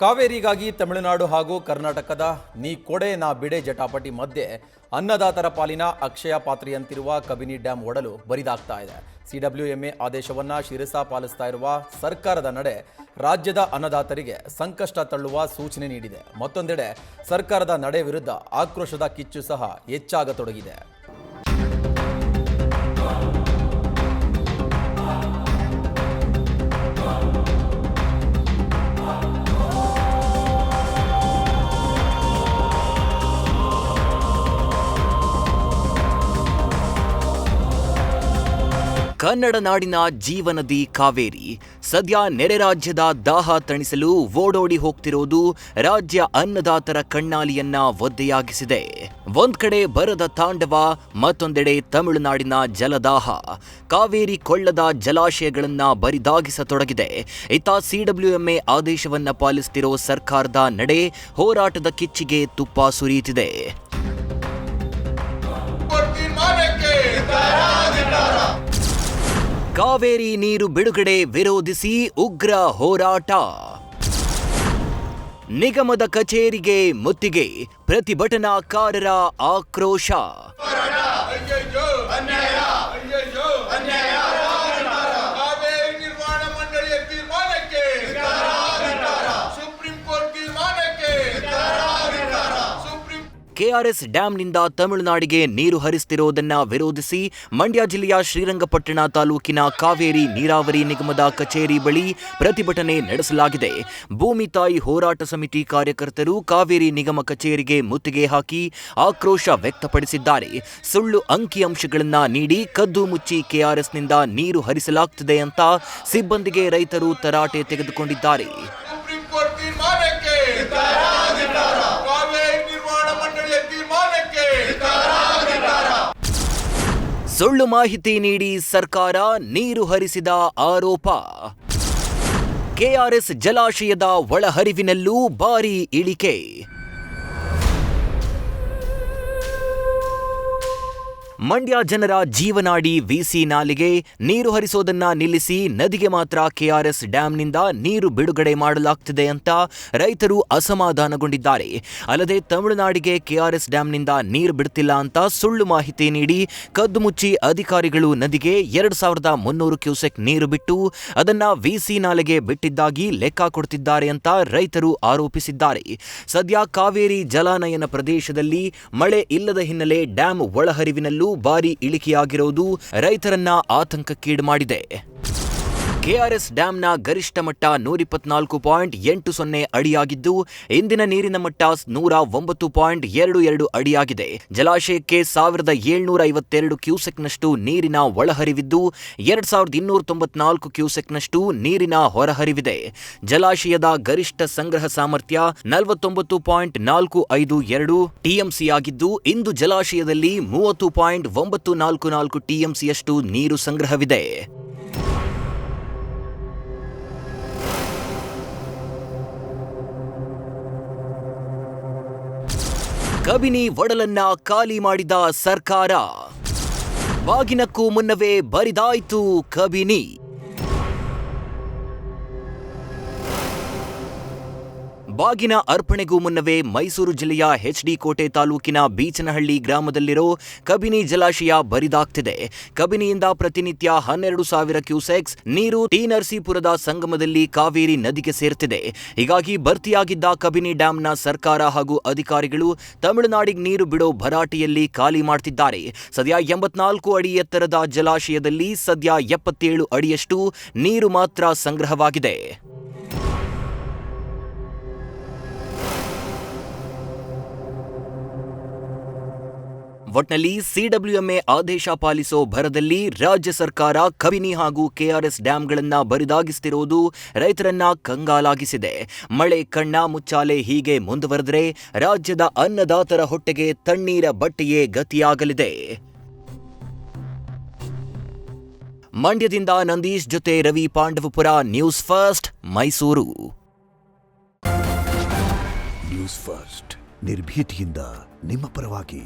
ಕಾವೇರಿಗಾಗಿ ತಮಿಳುನಾಡು ಹಾಗೂ ಕರ್ನಾಟಕದ ನೀ ಕೊಡೆ ನಾ ಬಿಡೆ ಜಟಾಪಟಿ ಮಧ್ಯೆ ಅನ್ನದಾತರ ಪಾಲಿನ ಅಕ್ಷಯ ಪಾತ್ರೆಯಂತಿರುವ ಕಬಿನಿ ಡ್ಯಾಂ ಒಡಲು ಬರಿದಾಗ್ತಾ ಇದೆ. ಸಿಡಬ್ಲ್ಯೂಎಂಎ ಆದೇಶವನ್ನ ಶಿರಸಾ ಪಾಲಿಸ್ತಾ ಇರುವ ಸರ್ಕಾರದ ನಡೆ ರಾಜ್ಯದ ಅನ್ನದಾತರಿಗೆ ಸಂಕಷ್ಟ ತಳ್ಳುವ ಸೂಚನೆ ನೀಡಿದೆ. ಮತ್ತೊಂದೆಡೆ ಸರ್ಕಾರದ ನಡೆ ವಿರುದ್ಧ ಆಕ್ರೋಶದ ಕಿಚ್ಚು ಸಹ ಹೆಚ್ಚಾಗತೊಡಗಿದೆ. ಕನ್ನಡ ನಾಡಿನ ಜೀವನದಿ ಕಾವೇರಿ ಸದ್ಯ ನೆರೆ ರಾಜ್ಯದ ದಾಹ ತಣಿಸಲು ಓಡೋಡಿ ಹೋಗ್ತಿರೋದು ರಾಜ್ಯ ಅನ್ನದಾತರ ಕಣ್ಣಾಲಿಯನ್ನ ಒದ್ದೆಯಾಗಿಸಿದೆ. ಒಂದ್ ಕಡೆ ಬರದ ತಾಂಡವ, ಮತ್ತೊಂದೆಡೆ ತಮಿಳುನಾಡಿನ ಜಲದಾಹ ಕಾವೇರಿ ಕೊಳ್ಳದ ಜಲಾಶಯಗಳನ್ನ ಬರಿದಾಗಿಸತೊಡಗಿದೆ. ಇತ್ತ ಸಿಡಬ್ಲ್ಯೂಎಂಎ ಆದೇಶವನ್ನ ಪಾಲಿಸುತ್ತಿರೋ ಸರ್ಕಾರದ ನಡೆ ಹೋರಾಟದ ಕಿಚ್ಚಿಗೆ ತುಪ್ಪ ಸುರಿಯುತ್ತಿದೆ. ಕಾವೇರಿ ನೀರು ಬಿಡುಗಡೆ ವಿರೋಧಿಸಿ ಉಗ್ರ ಹೋರಾಟ. ನಿಗಮದ ಕಚೇರಿಗೆ ಮುತ್ತಿಗೆ, ಪ್ರತಿಭಟನಾಕಾರರ ಆಕ್ರೋಶ. ಕೆಆರ್ಎಸ್ ಡ್ಯಾಂನಿಂದ ತಮಿಳುನಾಡಿಗೆ ನೀರು ಹರಿಸುತ್ತಿರುವುದನ್ನು ವಿರೋಧಿಸಿ ಮಂಡ್ಯ ಜಿಲ್ಲೆಯ ಶ್ರೀರಂಗಪಟ್ಟಣ ತಾಲೂಕಿನ ಕಾವೇರಿ ನೀರಾವರಿ ನಿಗಮದ ಕಚೇರಿ ಬಳಿ ಪ್ರತಿಭಟನೆ ನಡೆಸಲಾಗಿದೆ. ಭೂಮಿ ತಾಯಿ ಹೋರಾಟ ಸಮಿತಿ ಕಾರ್ಯಕರ್ತರು ಕಾವೇರಿ ನಿಗಮ ಕಚೇರಿಗೆ ಮುತ್ತಿಗೆ ಹಾಕಿ ಆಕ್ರೋಶ ವ್ಯಕ್ತಪಡಿಸಿದ್ದಾರೆ. ಸುಳ್ಳು ಅಂಕಿಅಂಶಗಳನ್ನು ನೀಡಿ ಕದ್ದು ಮುಚ್ಚಿ ಕೆಆರ್ಎಸ್ನಿಂದ ನೀರು ಹರಿಸಲಾಗುತ್ತಿದೆ ಅಂತ ಸಿಬ್ಬಂದಿಗೆ ರೈತರು ತರಾಟೆ ತೆಗೆದುಕೊಂಡಿದ್ದಾರೆ. ಸುಳ್ಳು ಮಾಹಿತಿ ನೀಡಿ ಸರ್ಕಾರ ನೀರು ಹರಿಸಿದ ಆರೋಪ. ಕೆಆರ್ಎಸ್ ಜಲಾಶಯದ ಒಳಹರಿವಿನಲ್ಲೂ ಭಾರೀ ಇಳಿಕೆ. ಮಂಡ್ಯ ಜನರ ಜೀವನಾಡಿ ವಿಸಿ ನಾಲೆಗೆ ನೀರು ಹರಿಸೋದನ್ನ ನಿಲ್ಲಿಸಿ ನದಿಗೆ ಮಾತ್ರ ಕೆಆರ್ಎಸ್ ಡ್ಯಾಂನಿಂದ ನೀರು ಬಿಡುಗಡೆ ಮಾಡಲಾಗ್ತಿದೆ ಅಂತ ರೈತರು ಅಸಮಾಧಾನಗೊಂಡಿದ್ದಾರೆ. ಅಲ್ಲದೆ ತಮಿಳುನಾಡಿಗೆ ಕೆಆರ್ಎಸ್ ಡ್ಯಾಂನಿಂದ ನೀರು ಬಿಡುತ್ತಿಲ್ಲ ಅಂತ ಸುಳ್ಳು ಮಾಹಿತಿ ನೀಡಿ ಕದ್ದು ಮುಚ್ಚಿ ಅಧಿಕಾರಿಗಳು ನದಿಗೆ 2300 ಕ್ಯೂಸೆಕ್ ನೀರು ಬಿಟ್ಟು ಅದನ್ನ ವಿಸಿ ನಾಲೆಗೆ ಬಿಟ್ಟಿದ್ದಾಗಿ ಲೆಕ್ಕ ಕೊಡ್ತಿದ್ದಾರೆ ಅಂತ ರೈತರು ಆರೋಪಿಸಿದ್ದಾರೆ. ಸದ್ಯ ಕಾವೇರಿ ಜಲಾನಯನ ಪ್ರದೇಶದಲ್ಲಿ ಮಳೆ ಇಲ್ಲದ ಹಿನ್ನೆಲೆ ಡ್ಯಾಂ ಒಳಹರಿವಿನಲ್ಲೂ ಭಾರೀ ಇಳಿಕೆಯಾಗಿರುವುದು ರೈತರನ್ನ ಆತಂಕಕ್ಕೀಡು ಮಾಡಿದೆ. ಕೆಆರ್ಎಸ್ ಡ್ಯಾಂನ ಗರಿಷ್ಠ ಮಟ್ಟ 124.80 ಅಡಿಯಾಗಿದ್ದು ಇಂದಿನ ನೀರಿನ ಮಟ್ಟ 109.22 ಅಡಿಯಾಗಿದೆ. ಜಲಾಶಯಕ್ಕೆ 1752 ಕ್ಯೂಸೆಕ್ನಷ್ಟು ನೀರಿನ ಒಳಹರಿವಿದ್ದು 2294 ಕ್ಯೂಸೆಕ್ನಷ್ಟು ನೀರಿನ ಹೊರಹರಿವಿದೆ. ಜಲಾಶಯದ ಗರಿಷ್ಠ ಸಂಗ್ರಹ ಸಾಮರ್ಥ್ಯ 49.452 ಟಿಎಂಸಿ ಆಗಿದ್ದು ಇಂದು ಜಲಾಶಯದಲ್ಲಿ 30.944 ಟಿಎಂಸಿಯಷ್ಟು ನೀರು ಸಂಗ್ರಹವಿದೆ. ಕಬಿನಿ ಒಡಲನ್ನ ಖಾಲಿ ಮಾಡಿದ ಸರ್ಕಾರ, ಬಾಗಿನಕ್ಕೂ ಮುನ್ನವೇ ಬರಿದಾಯ್ತು ಕಬಿನಿ. ಬಾಗಿನ ಅರ್ಪಣೆಗೂ ಮುನ್ನವೇ ಮೈಸೂರು ಜಿಲ್ಲೆಯ ಎಚ್ಡಿ ಕೋಟೆ ತಾಲೂಕಿನ ಬೀಚನಹಳ್ಳಿ ಗ್ರಾಮದಲ್ಲಿರೋ ಕಬಿನಿ ಜಲಾಶಯ ಬರಿದಾಗ್ತಿದೆ. ಕಬಿನಿಯಿಂದ ಪ್ರತಿನಿತ್ಯ 12,000 ಕ್ಯೂಸೆಕ್ಸ್ ನೀರು ಟಿ ನರಸೀಪುರದ ಸಂಗಮದಲ್ಲಿ ಕಾವೇರಿ ನದಿಗೆ ಸೇರ್ತಿದೆ. ಹೀಗಾಗಿ ಭರ್ತಿಯಾಗಿದ್ದ ಕಬಿನಿ ಡ್ಯಾಂನ ಸರ್ಕಾರ ಹಾಗೂ ಅಧಿಕಾರಿಗಳು ತಮಿಳುನಾಡಿಗೆ ನೀರು ಬಿಡೋ ಭರಾಟೆಯಲ್ಲಿ ಖಾಲಿ ಮಾಡ್ತಿದ್ದಾರೆ. ಸದ್ಯ 84 ಅಡಿ ಎತ್ತರದ ಜಲಾಶಯದಲ್ಲಿ ಸದ್ಯ 77 ಅಡಿಯಷ್ಟು ನೀರು ಮಾತ್ರ ಸಂಗ್ರಹವಾಗಿದೆ. ಒಟ್ನಲ್ಲಿ ಸಿಡಬ್ಲ್ಯೂಎಂಎ ಆದೇಶ ಪಾಲಿಸೋ ಭರದಲ್ಲಿ ರಾಜ್ಯ ಸರ್ಕಾರ ಕಬಿನಿ ಹಾಗೂ ಕೆಆರ್ಎಸ್ ಡ್ಯಾಂಗಳನ್ನ ಬರಿದಾಗಿಸುತ್ತಿರುವುದು ರೈತರನ್ನ ಕಂಗಾಲಾಗಿಸಿದೆ. ಮಳೆ ಕಣ್ಣ ಮುಚ್ಚಾಲೆ ಹೀಗೆ ಮುಂದುವರೆದರೆ ರಾಜ್ಯದ ಅನ್ನದಾತರ ಹೊಟ್ಟೆಗೆ ತಣ್ಣೀರ ಬಟ್ಟೆಯೇ ಗತಿಯಾಗಲಿದೆ. ಮಂಡ್ಯದಿಂದ ನಂದೀಶ್ ಜೊತೆ Ravi Pandavapura, news first Mysuru. News first ನಿರ್ಭೀತಿಯಿಂದ ನಿಮ್ಮ ಪರವಾಗಿ.